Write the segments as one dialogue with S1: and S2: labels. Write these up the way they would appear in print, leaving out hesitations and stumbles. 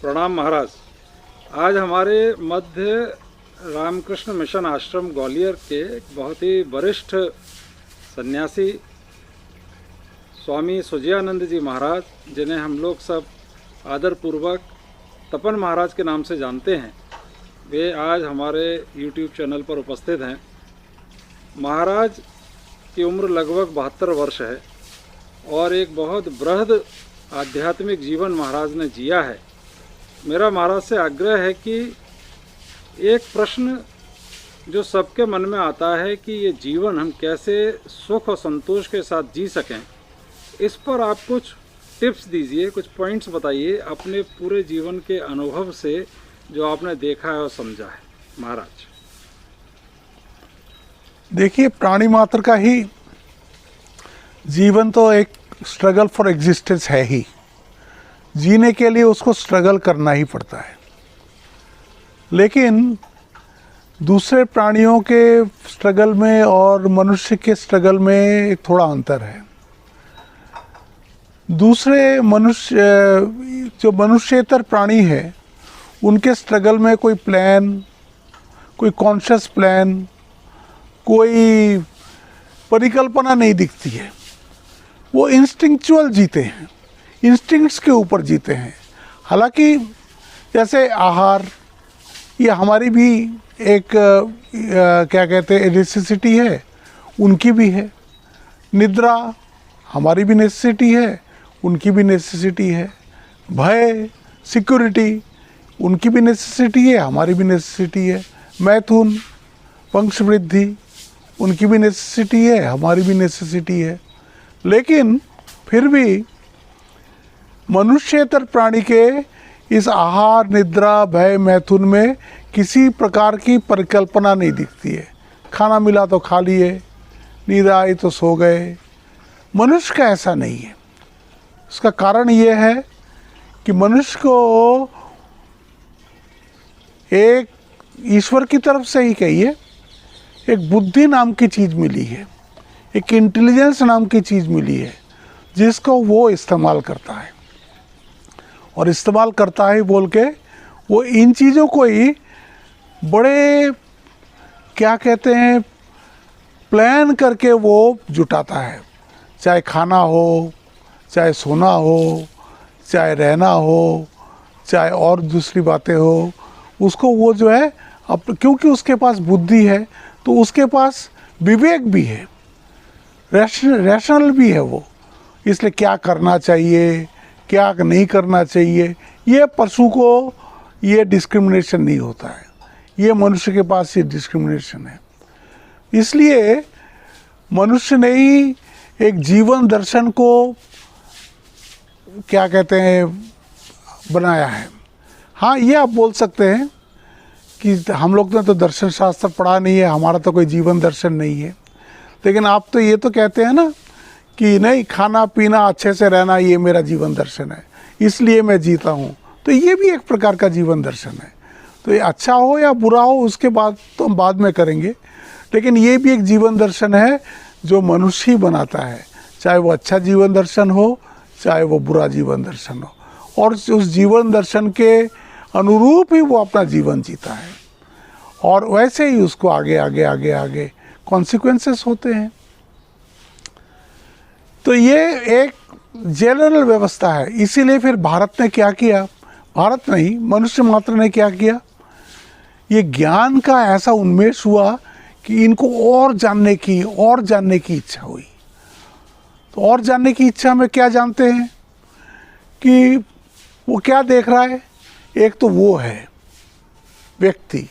S1: प्रणाम महाराज। आज हमारे मध्य रामकृष्ण मिशन आश्रम ग्वालियर के बहुत ही वरिष्ठ सन्यासी स्वामी सुजयानंद जी महाराज, जिन्हें हम लोग सब आदरपूर्वक तपन महाराज के नाम से जानते हैं, वे आज हमारे YouTube चैनल पर उपस्थित हैं। महाराज की उम्र लगभग 72 वर्ष है और एक बहुत बृहद आध्यात्मिक जीवन महाराज ने जिया है। मेरा महाराज से आग्रह है कि एक प्रश्न जो सबके मन में आता है कि ये जीवन हम कैसे सुख और संतोष के साथ जी सकें, इस पर आप कुछ टिप्स दीजिए, कुछ पॉइंट्स बताइए अपने पूरे जीवन के अनुभव से जो आपने देखा है और समझा है। महाराज
S2: देखिए, प्राणी मात्र का ही जीवन तो एक स्ट्रगल फॉर एग्जिस्टेंस है ही। जीने के लिए उसको स्ट्रगल करना ही पड़ता है, लेकिन दूसरे प्राणियों के स्ट्रगल में और मनुष्य के स्ट्रगल में एक थोड़ा अंतर है। दूसरे मनुष्य जो मनुष्येतर प्राणी है, उनके स्ट्रगल में कोई प्लान, कोई कॉन्शियस प्लान, कोई परिकल्पना नहीं दिखती है। वो इंस्टिंक्चुअल जीते हैं, इंस्टिंक्ट्स के ऊपर जीते हैं। हालांकि जैसे आहार, ये हमारी भी एक क्या कहते हैं नेसेसिटी है, उनकी भी है। निद्रा हमारी भी नेसेसिटी है, उनकी भी नेसेसिटी है। भय, सिक्योरिटी, उनकी भी नेसेसिटी है, हमारी भी नेसेसिटी है। मैथुन, वंशवृद्धि, उनकी भी नेसेसिटी है, हमारी भी नेसेसिटी है। लेकिन फिर भी मनुष्येतर प्राणी के इस आहार, निद्रा, भय, मैथुन में किसी प्रकार की परिकल्पना नहीं दिखती है। खाना मिला तो खा लिए, नींद आई तो सो गए। मनुष्य का ऐसा नहीं है। उसका कारण ये है कि मनुष्य को एक ईश्वर की तरफ से ही कहिए, एक बुद्धि नाम की चीज़ मिली है, एक इंटेलिजेंस नाम की चीज़ मिली है, जिसको वो इस्तेमाल करता है। और इस्तेमाल करता है बोल के वो इन चीज़ों को ही बड़े क्या कहते हैं प्लान करके वो जुटाता है। चाहे खाना हो, चाहे सोना हो, चाहे रहना हो, चाहे और दूसरी बातें हो, उसको वो जो है क्योंकि उसके पास बुद्धि है तो उसके पास विवेक भी है, रैशनल भी है वो। इसलिए क्या करना चाहिए, क्या नहीं करना चाहिए, ये पशु को ये डिस्क्रिमिनेशन नहीं होता है। ये मनुष्य के पास ये डिस्क्रिमिनेशन है। इसलिए मनुष्य ने ही एक जीवन दर्शन को क्या कहते हैं बनाया है। हाँ, ये आप बोल सकते हैं कि हम लोग ने तो दर्शन शास्त्र पढ़ा नहीं है, हमारा तो कोई जीवन दर्शन नहीं है। लेकिन आप तो ये तो कहते हैं ना कि नहीं, खाना पीना अच्छे से रहना ये मेरा जीवन दर्शन है, इसलिए मैं जीता हूँ। तो ये भी एक प्रकार का जीवन दर्शन है। तो ये अच्छा हो या बुरा हो उसके बाद तो हम बाद में करेंगे, लेकिन ये भी एक जीवन दर्शन है जो मनुष्य ही बनाता है, चाहे वो अच्छा जीवन दर्शन हो, चाहे वो बुरा जीवन दर्शन हो। और उस जीवन दर्शन के अनुरूप ही वो अपना जीवन जीता है और वैसे ही उसको आगे आगे आगे आगे कॉन्सिक्वेंसेस होते हैं। तो ये एक जनरल व्यवस्था है। इसीलिए फिर भारत ने क्या किया, भारत नहीं मनुष्य मात्र ने क्या किया, ये ज्ञान का ऐसा उन्मेष हुआ कि इनको और जानने की इच्छा हुई। तो और जानने की इच्छा में क्या जानते हैं कि वो क्या देख रहा है, एक तो वो है व्यक्ति,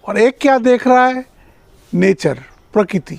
S2: और एक क्या देख रहा है, नेचर, प्रकृति।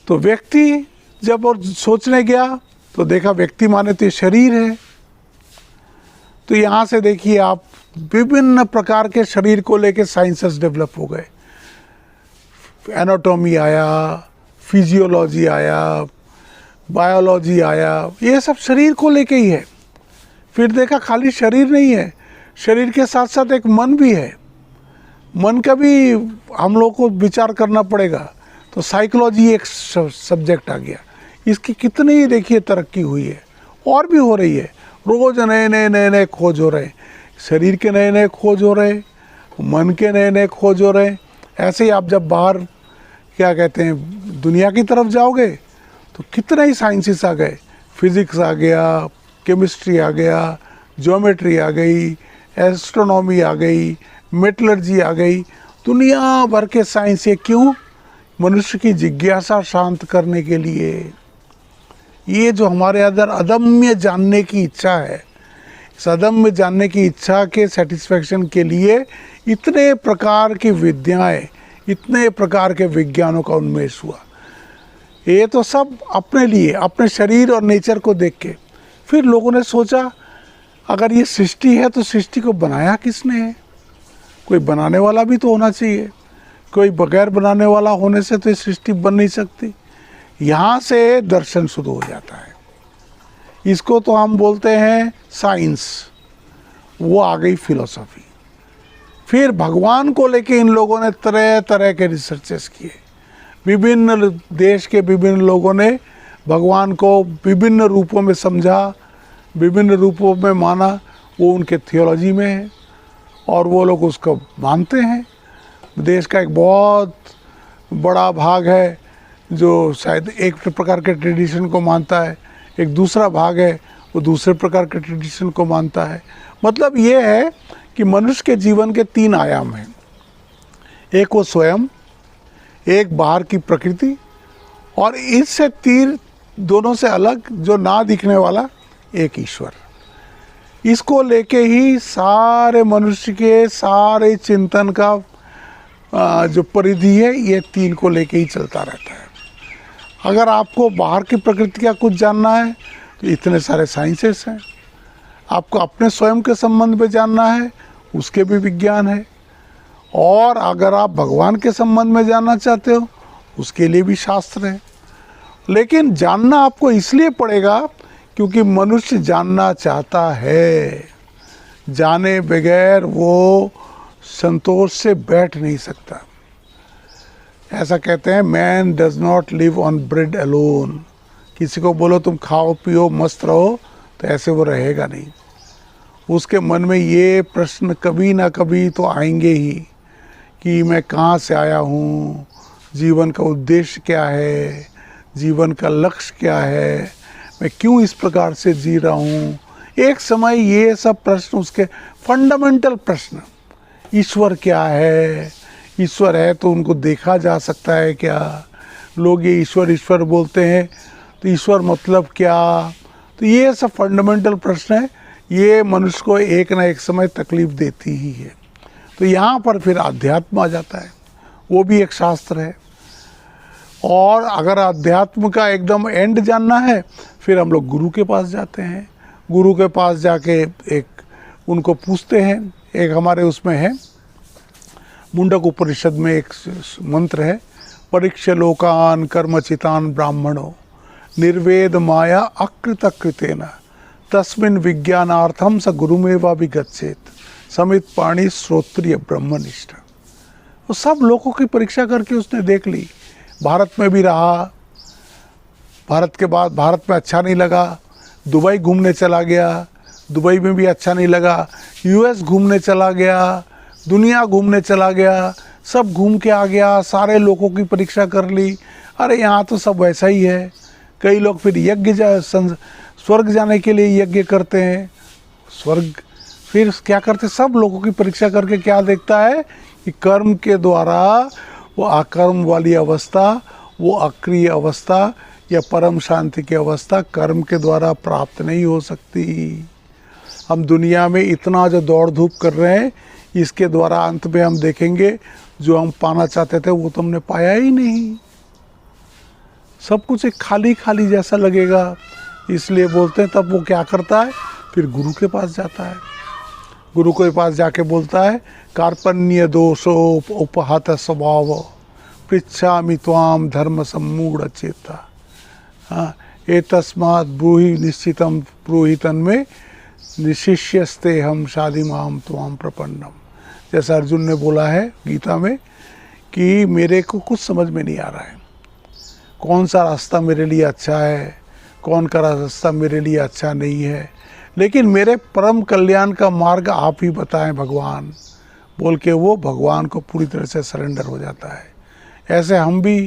S2: तो व्यक्ति जब और सोचने गया तो देखा व्यक्ति माने तो ये शरीर है। तो यहाँ से देखिए आप, विभिन्न प्रकार के शरीर को लेके साइंसेस डेवलप हो गए। एनाटॉमी आया, फिजियोलॉजी आया, बायोलॉजी आया, ये सब शरीर को लेके ही है। फिर देखा खाली शरीर नहीं है, शरीर के साथ साथ एक मन भी है। मन का भी हम लोग को विचार करना पड़ेगा। तो साइकोलॉजी एक सब्जेक्ट आ गया। इसकी कितनी देखिए तरक्की हुई है और भी हो रही है। रोज नए नए नए नए खोज हो रहे, शरीर के नए नए खोज हो रहे, मन के नए नए खोज हो रहे। ऐसे ही आप जब बाहर क्या कहते हैं दुनिया की तरफ जाओगे तो कितने ही साइंसेस आ गए, फिजिक्स आ गया, केमिस्ट्री आ गया, ज्योमेट्री आ गई, एस्ट्रोनॉमी आ गई, मेटलर्जी आ गई, दुनिया भर के साइंस। ये क्यों? मनुष्य की जिज्ञासा शांत करने के लिए। ये जो हमारे अंदर अदम्य जानने की इच्छा है, इस अदम्य जानने की इच्छा के सेटिस्फैक्शन के लिए इतने प्रकार की विद्याएं, इतने प्रकार के विज्ञानों का उन्मेष हुआ। ये तो सब अपने लिए, अपने शरीर और नेचर को देख के। फिर लोगों ने सोचा अगर ये सृष्टि है तो सृष्टि को बनाया किसने है? कोई बनाने वाला भी तो होना चाहिए। कोई बगैर बनाने वाला होने से तो ये सृष्टि बन नहीं सकती। यहाँ से दर्शन शुरू हो जाता है। इसको तो हम बोलते हैं साइंस, वो आ गई फिलॉसफी। फिर भगवान को लेके इन लोगों ने तरह तरह के रिसर्चेस किए। विभिन्न देश के विभिन्न लोगों ने भगवान को विभिन्न रूपों में समझा, विभिन्न रूपों में माना। वो उनके थियोलॉजी में है और वो लोग उसको मानते हैं। देश का एक बहुत बड़ा भाग है जो शायद एक प्रकार के ट्रेडिशन को मानता है, एक दूसरा भाग है वो दूसरे प्रकार के ट्रेडिशन को मानता है। मतलब ये है कि मनुष्य के जीवन के 3 आयाम हैं। एक वो स्वयं, एक बाहर की प्रकृति, और इससे तीर दोनों से अलग जो ना दिखने वाला एक ईश्वर। इसको लेके ही सारे मनुष्य के सारे चिंतन का जो परिधि है ये 3 को लेके ही चलता रहता है। अगर आपको बाहर की प्रकृति का कुछ जानना है तो इतने सारे साइंसेस हैं। आपको अपने स्वयं के संबंध में जानना है, उसके भी विज्ञान है। और अगर आप भगवान के संबंध में जानना चाहते हो उसके लिए भी शास्त्र है। लेकिन जानना आपको इसलिए पड़ेगा क्योंकि मनुष्य जानना चाहता है। जाने बगैर वो संतोष से बैठ नहीं सकता। ऐसा कहते हैं man does not live on bread alone. किसी को बोलो तुम खाओ पियो मस्त रहो तो ऐसे वो रहेगा नहीं। उसके मन में ये प्रश्न कभी ना कभी तो आएंगे ही कि मैं कहाँ से आया हूँ, जीवन का उद्देश्य क्या है, जीवन का लक्ष्य क्या है, मैं क्यों इस प्रकार से जी रहा हूँ। एक समय ये सब प्रश्न उसके फंडामेंटल प्रश्न, ईश्वर क्या है, ईश्वर है तो उनको देखा जा सकता है क्या, लोग ये ईश्वर ईश्वर बोलते हैं तो ईश्वर मतलब क्या, तो ये सब फंडामेंटल प्रश्न है। ये मनुष्य को एक ना एक समय तकलीफ देती ही है। तो यहाँ पर फिर अध्यात्म आ जाता है, वो भी एक शास्त्र है। और अगर अध्यात्म का एकदम एंड जानना है फिर हम लोग गुरु के पास जाते हैं। गुरु के पास जाके एक उनको पूछते हैं। एक हमारे उसमें है मुंडक उपनिषद में एक मंत्र है, परीक्ष लोकान कर्मचितान ब्राह्मणों निर्वेद माया अकृत कृतेन तस्मिन् विज्ञानार्थम स गुरुमेवा विगच्छेत समित पाणी श्रोत्रिय ब्रह्मनिष्ठ। वो सब लोगों की परीक्षा करके उसने देख ली। भारत में भी रहा, भारत के बाद भारत में अच्छा नहीं लगा, दुबई घूमने चला गया, दुबई में भी अच्छा नहीं लगा, यूएस घूमने चला गया, दुनिया घूमने चला गया, सब घूम के आ गया, सारे लोगों की परीक्षा कर ली। अरे यहाँ तो सब वैसा ही है। कई लोग फिर यज्ञ स्वर्ग जाने के लिए यज्ञ करते हैं, स्वर्ग फिर क्या करते, सब लोगों की परीक्षा करके क्या देखता है कि कर्म के द्वारा वो अकर्म वाली अवस्था, वो अक्रिय अवस्था या परम शांति की अवस्था कर्म के द्वारा प्राप्त नहीं हो सकती। हम दुनिया में इतना जो दौड़ धूप कर रहे हैं इसके द्वारा अंत में हम देखेंगे जो हम पाना चाहते थे वो तो हमने पाया ही नहीं। सब कुछ एक खाली खाली जैसा लगेगा। इसलिए बोलते हैं तब वो क्या करता है, फिर गुरु के पास जाता है। गुरु के पास जाके बोलता है कार्पण्य दोषो उपहत स्वभाव पृच्छामि त्वाम धर्म सम्मूढ़ चेता। हाँ, एतस्मात् ब्रूहि निश्चितम ब्रूहि तन्मे निशिष्यस्ते हम शादी माम त्वाम प्रपन्नम। जैसा अर्जुन ने बोला है गीता में कि मेरे को कुछ समझ में नहीं आ रहा है, कौन सा रास्ता मेरे लिए अच्छा है, कौन का रास्ता मेरे लिए अच्छा नहीं है। लेकिन मेरे परम कल्याण का मार्ग आप ही बताएं भगवान, बोल के वो भगवान को पूरी तरह से सरेंडर हो जाता है। ऐसे हम भी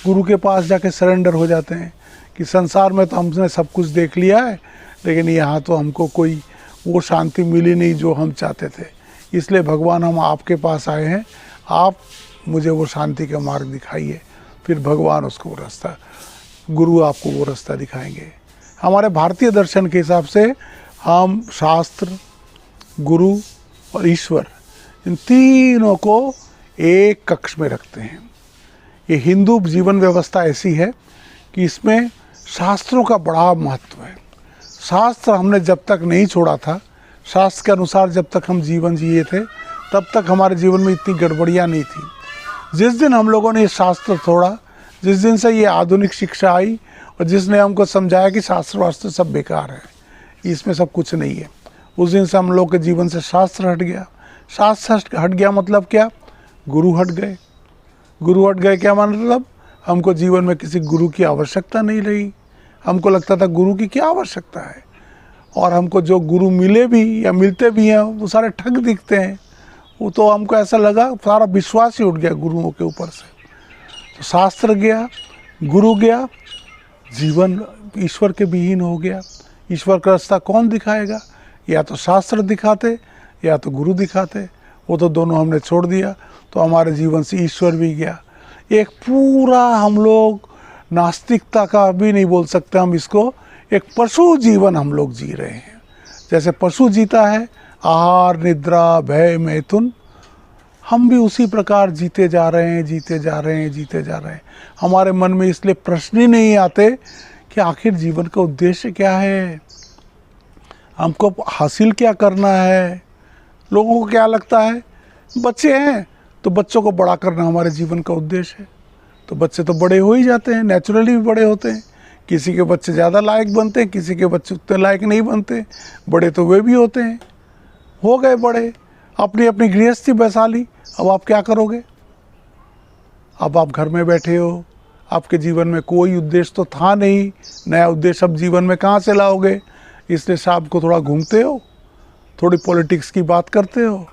S2: गुरु के पास जाके सरेंडर हो जाते हैं कि संसार में तो हमने सब कुछ देख लिया है, लेकिन यहाँ तो हमको कोई वो शांति मिली नहीं जो हम चाहते थे। इसलिए भगवान हम आपके पास आए हैं, आप मुझे वो शांति का मार्ग दिखाइए। फिर भगवान उसको वो रास्ता, गुरु आपको वो रास्ता दिखाएंगे। हमारे भारतीय दर्शन के हिसाब से हम शास्त्र, गुरु और ईश्वर, इन तीनों को एक कक्ष में रखते हैं। ये हिंदू जीवन व्यवस्था ऐसी है कि इसमें शास्त्रों का बड़ा महत्व है। शास्त्र हमने जब तक नहीं छोड़ा था, शास्त्र के अनुसार जब तक हम जीवन जिए थे, तब तक हमारे जीवन में इतनी गड़बड़ियाँ नहीं थी। जिस दिन हम लोगों ने ये शास्त्र छोड़ा, जिस दिन से ये आधुनिक शिक्षा आई और जिसने हमको समझाया कि शास्त्र वास्त्र सब बेकार है, इसमें सब कुछ नहीं है, उस दिन से हम लोग के जीवन से शास्त्र हट गया। शास्त्र हट गया मतलब क्या? गुरु हट गए। गुरु हट गए क्या मतलब? हमको जीवन में किसी गुरु की आवश्यकता नहीं रही। हमको लगता था गुरु की क्या आवश्यकता है, और हमको जो गुरु मिले भी या मिलते भी हैं वो सारे ठग दिखते हैं। वो तो हमको ऐसा लगा सारा विश्वास ही उठ गया गुरुओं के ऊपर से। तो शास्त्र गया, गुरु गया, जीवन ईश्वर के विहीन हो गया। ईश्वर का रास्ता कौन दिखाएगा? या तो शास्त्र दिखाते या तो गुरु दिखाते, वो तो दोनों हमने छोड़ दिया। तो हमारे जीवन से ईश्वर भी गया। एक पूरा हम लोग नास्तिकता का भी नहीं बोल सकते हम इसको, एक पशु जीवन हम लोग जी रहे हैं। जैसे पशु जीता है, आहार, निद्रा, भय, मैथुन, हम भी उसी प्रकार जीते जा रहे हैं, जीते जा रहे हैं, जीते जा रहे हैं। हमारे मन में इसलिए प्रश्न ही नहीं आते कि आखिर जीवन का उद्देश्य क्या है, हमको हासिल क्या करना है। लोगों को क्या लगता है, बच्चे हैं तो बच्चों को बड़ा करना हमारे जीवन का उद्देश्य है। तो बच्चे तो बड़े हो ही जाते हैं, नेचुरली भी बड़े होते हैं। किसी के बच्चे ज़्यादा लायक बनते हैं, किसी के बच्चे उतने लायक नहीं बनते। बड़े तो वे भी होते हैं, हो गए बड़े, अपनी अपनी गृहस्थी बसा ली। अब आप क्या करोगे? अब आप घर में बैठे हो, आपके जीवन में कोई उद्देश्य तो था नहीं, नया उद्देश्य अब जीवन में कहाँ से लाओगे? इसलिए शाम को थोड़ा घूमते हो, थोड़ी पॉलिटिक्स की बात करते हो,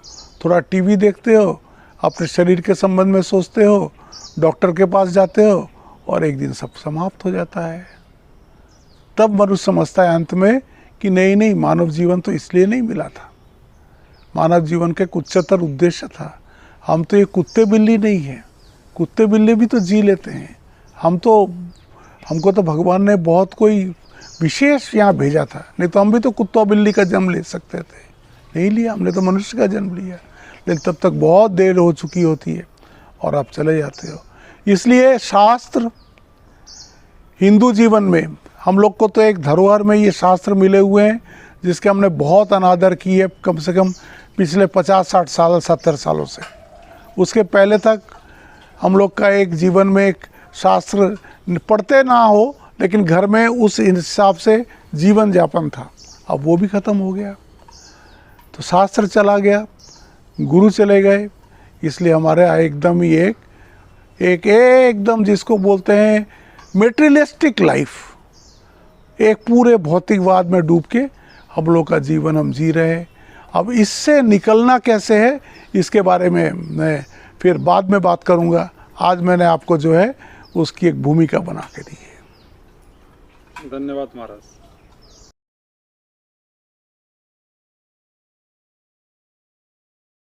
S2: थोड़ा टीवी देखते हो, अपने शरीर के संबंध में सोचते हो, डॉक्टर के पास जाते हो, और एक दिन सब समाप्त हो जाता है। तब मनुष्य समझता है अंत में कि नहीं नहीं, मानव जीवन तो इसलिए नहीं मिला था, मानव जीवन के उच्चतर उद्देश्य था। हम तो ये कुत्ते बिल्ली नहीं हैं, कुत्ते बिल्ली भी तो जी लेते हैं। हमको तो भगवान ने बहुत कोई विशेष यहाँ भेजा था, नहीं तो हम भी तो कुत्ता बिल्ली का जन्म ले सकते थे, नहीं लिया हमने, तो मनुष्य का जन्म लिया। लेकिन तब तक बहुत देर हो चुकी होती है और आप चले जाते हो। इसलिए शास्त्र हिंदू जीवन में हम लोग को तो एक धरोहर में ये शास्त्र मिले हुए हैं जिसके हमने बहुत अनादर की है, कम से कम पिछले 50-60 साल 70 सालों से। उसके पहले तक हम लोग का एक जीवन में एक शास्त्र पढ़ते ना हो, लेकिन घर में उस हिसाब से जीवन यापन था। अब वो भी ख़त्म हो गया। तो शास्त्र चला गया, गुरु चले गए, इसलिए हमारे एकदम ही एकदम जिसको बोलते हैं मेटेरियलिस्टिक लाइफ, एक पूरे भौतिकवाद में डूब के हम लोग का जीवन हम जी रहे हैं। अब इससे निकलना कैसे है, इसके बारे में मैं फिर बाद में बात करूंगा। आज मैंने आपको जो है उसकी एक भूमिका बना के दी है।
S1: धन्यवाद महाराज।